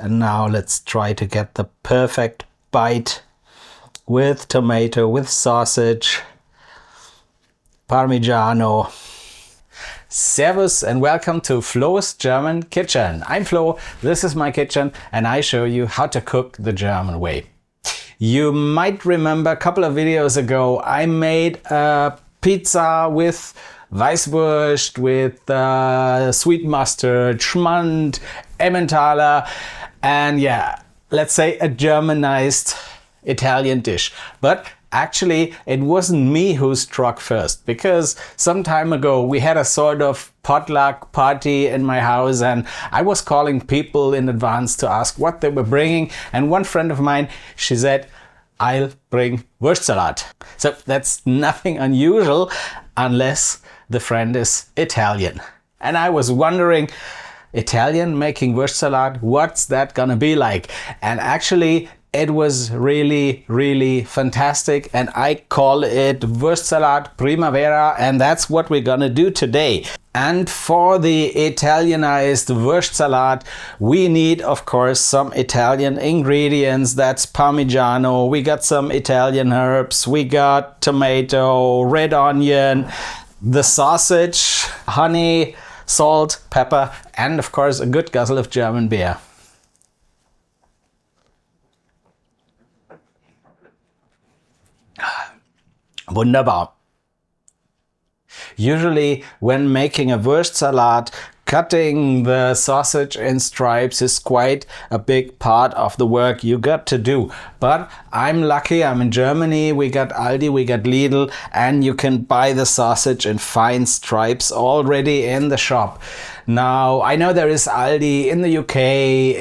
And now let's try to get the perfect bite with tomato, with sausage, Parmigiano. Servus and welcome to Flo's German Kitchen. I'm Flo, this is my kitchen, and I show you how to cook the German way. You might remember a couple of videos ago I made a pizza with Weißwurst, with sweet mustard, Schmand, Emmentaler, and yeah, let's say a Germanized Italian dish. But actually, it wasn't me who struck first, because some time ago we had a sort of potluck party in my house and I was calling people in advance to ask what they were bringing, and one friend of mine, she said, I'll bring WURSTSALAT. So that's nothing unusual unless the friend is Italian. And I was wondering, Italian making WURSTSALAT, what's that gonna be like? And actually it was really fantastic, and I call it WURSTSALAT Primavera, and that's what we're gonna do today. And for the Italianized WURSTSALAT, we need, of course, some Italian ingredients. That's Parmigiano, we got some Italian herbs, we got tomato, red onion, the sausage, honey, salt, pepper, and of course a good guzzle of German beer. Wunderbar. Usually when making a WURSTSALAT, cutting the sausage in stripes is quite a big part of the work you got to do. But I'm lucky, I'm in Germany, we got Aldi, we got Lidl, and you can buy the sausage in fine stripes already in the shop. Now, I know there is Aldi in the UK,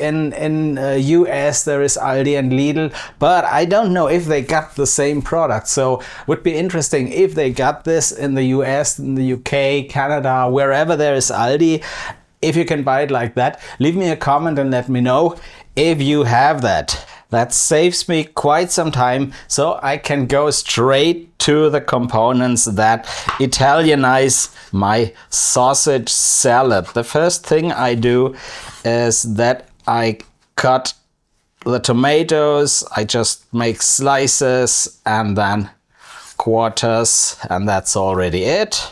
in US there is Aldi and Lidl, but I don't know if they got the same product. So would be interesting if they got this in the US, in the UK, Canada, wherever there is Aldi. If you can buy it like that, leave me a comment and let me know if you have that. That saves me quite some time, so I can go straight to the components that Italianize my sausage salad. The first thing I do is that I cut the tomatoes, I just make slices and then quarters, and that's already it.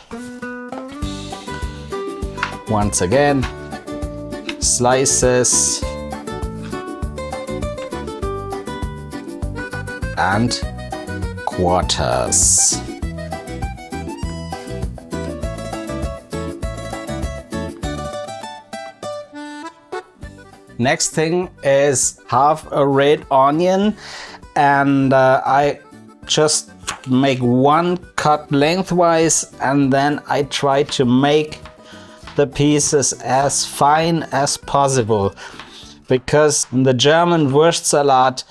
Once again, slices and quarters. Next thing is half a red onion, and I just make one cut lengthwise, and then I try to make the pieces as fine as possible, because in the German WURSTSALAT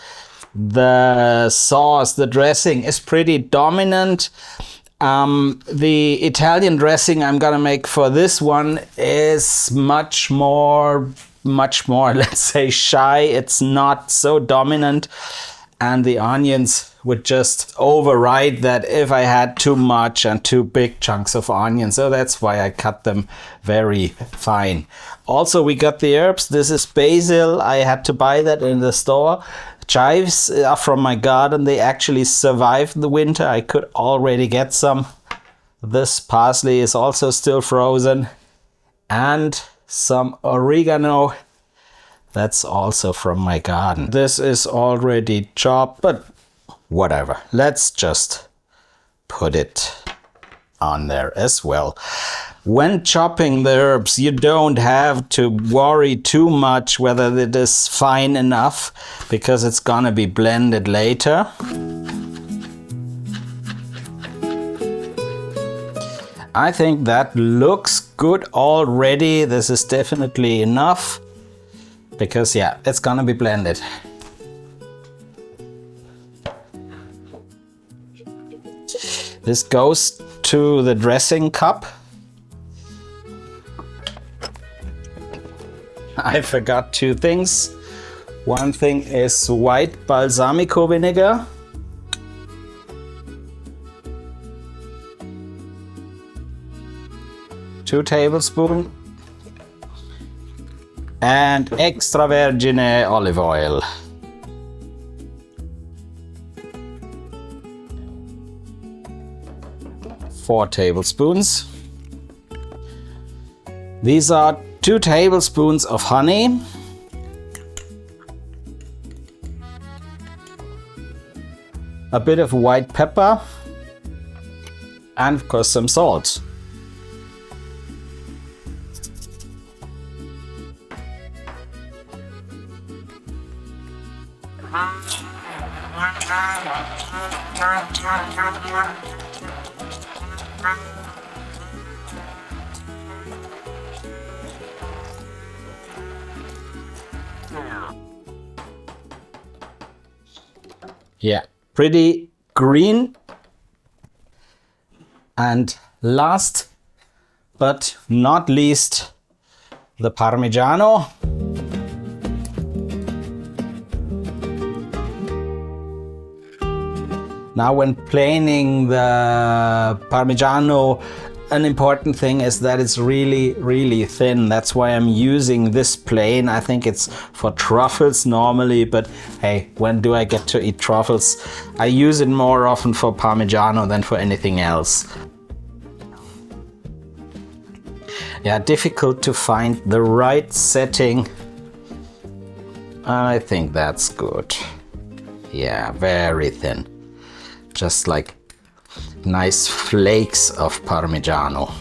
the sauce, the dressing is pretty dominant. The Italian dressing I'm gonna make for this one is much more, let's say, shy. It's not so dominant, and the onions would just override that if I had too much and too big chunks of onion. So that's why I cut them very fine. Also, we got the herbs. This is basil. I had to buy that in the store. Chives are from my garden. They actually survived the winter. I could already get some. This parsley is also still frozen. And some oregano. That's also from my garden. This is already chopped, but whatever. Let's just put it on there as well. When chopping the herbs, you don't have to worry too much whether it is fine enough, because it's gonna be blended later. I think that looks good already. This is definitely enough, because yeah, it's gonna be blended. This goes to the dressing cup. I forgot two things. One thing is white balsamico vinegar. 2 tablespoons. and extra virgin olive oil. Four tablespoons. These are 2 tablespoons of honey. A bit of white pepper. And of course some salt. Yeah, pretty green. And last but not least, the Parmigiano. Now when planing the Parmigiano, an important thing is that it's really thin. That's why I'm using this plane. I think it's for truffles normally, but hey, when do I get to eat truffles? I use it more often for Parmigiano than for anything else. Yeah, difficult to find the right setting. I think that's good. Yeah, very thin. Just like nice flakes of Parmigiano.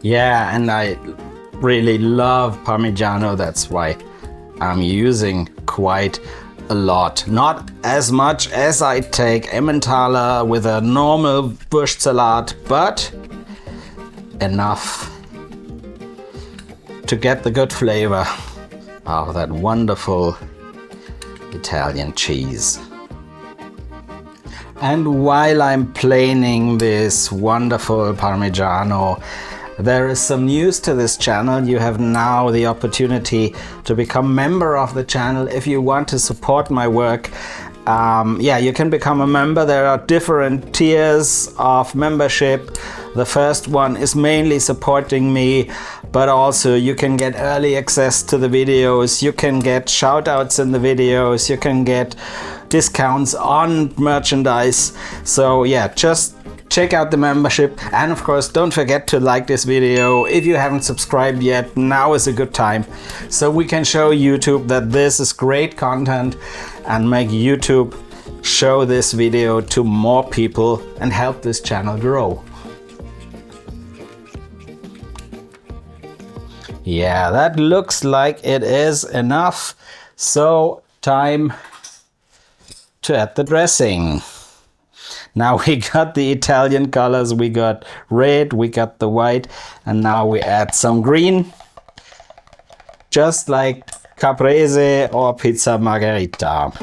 Yeah, and I really love Parmigiano. That's why I'm using quite a lot. Not as much as I take Emmentaler with a normal Wurstsalat, but enough to get the good flavor of that wonderful Italian cheese. And while I'm planing this wonderful Parmigiano, there is some news to this channel. You have now the opportunity to become member of the channel if you want to support my work. Yeah, you can become a member. There are different tiers of membership. The first one is mainly supporting me, but also you can get early access to the videos, you can get shout outs in the videos, you can get discounts on merchandise. So yeah, just check out the membership, and of course don't forget to like this video. If you haven't subscribed yet, now is a good time, so we can show YouTube that this is great content and make YouTube show this video to more people and help this channel grow. Yeah, that looks like it is enough. So time to add the dressing. Now we got the Italian colors, we got red, we got the white, and now we add some green, just like caprese or pizza margherita.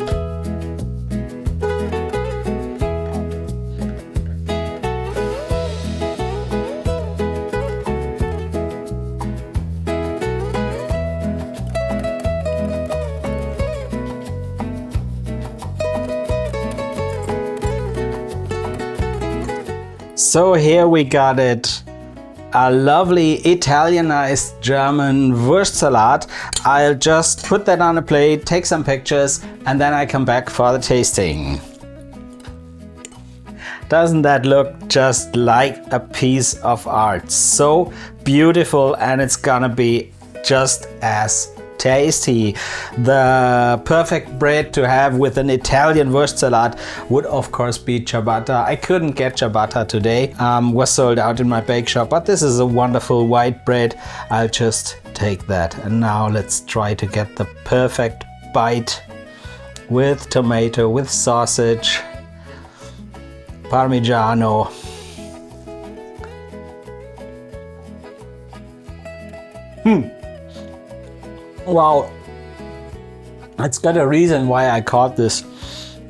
So here we got it, a lovely Italianized German Wurstsalat. I'll just put that on a plate, take some pictures, and then I come back for the tasting. Doesn't that look just like a piece of art? So beautiful, and it's gonna be just as tasty. The perfect bread to have with an Italian Wurstsalat would of course be ciabatta. I couldn't get ciabatta today, was sold out in my bake shop, but this is a wonderful white bread. I'll just take that, and now let's try to get the perfect bite with tomato, with sausage, Parmigiano. Wow, it's got a reason why I called this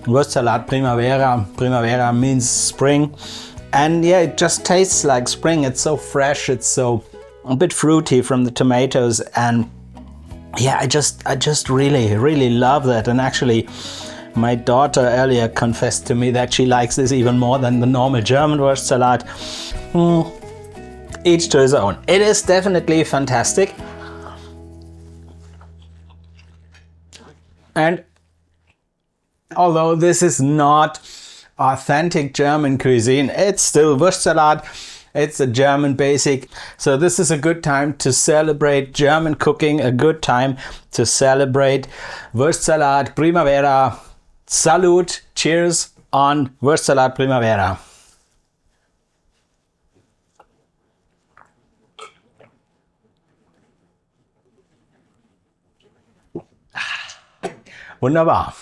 Wurstsalat Primavera. Primavera means spring, and yeah, it just tastes like spring. It's so fresh, it's so a bit fruity from the tomatoes, and yeah, I just really love that. And actually, my daughter earlier confessed to me that she likes this even more than the normal German Wurstsalat. Each to his own. It is definitely fantastic. And although this is not authentic German cuisine, it's still Wurstsalat. It's a German basic. So this is a good time to celebrate German cooking, a good time to celebrate Wurstsalat Primavera. Salute, cheers on Wurstsalat Primavera. Wunderbar.